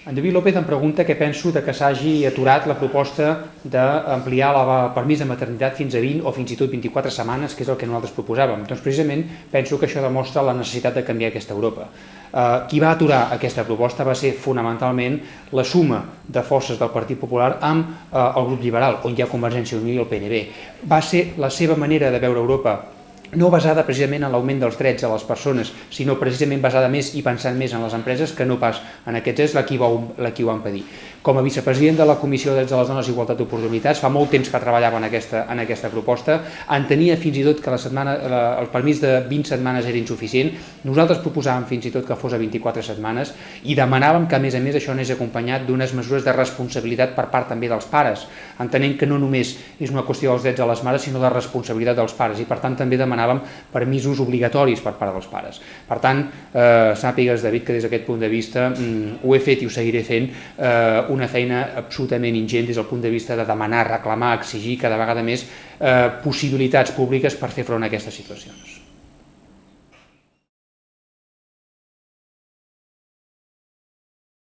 En David López em pregunta què penso de que s'hagi aturat la proposta d'ampliar el permís de maternitat fins a 20 o fins i tot 24 setmanes, que és el que nosaltres proposàvem. Doncs precisament penso que això demostra la necessitat de canviar aquesta Europa. Qui va aturar aquesta proposta va ser fonamentalment la suma de forces del Partit Popular amb el grup liberal, on hi ha Convergència i Unió i el PNB. Va ser la seva manera de veure Europa no basada precisament en l'augment dels drets a les persones, sinó precisament basada més i pensant més en les empreses que no pas en aquests, és la qui ho va impedir. Com a vicepresident de la Comissió de Drets de les Dones i Igualtat d'Oportunitats, fa molt temps que treballava en aquesta proposta, entenia fins i tot que el permís de 20 setmanes era insuficient, nosaltres proposàvem fins i tot que fos a 24 setmanes i demanàvem que a més això anés acompanyat d'unes mesures de responsabilitat per part també dels pares, entenent que no només és una qüestió dels drets de les mares, sinó de responsabilitat dels pares, i per tant també demanàvem permisos obligatoris per part dels pares. Per tant, sàpigues, David, que des d'aquest punt de vista ho he fet i ho seguiré fent, una feina absolutament ingent des del punt de vista de demanar, reclamar, exigir cada vegada més possibilitats públiques per fer front a aquestes situacions.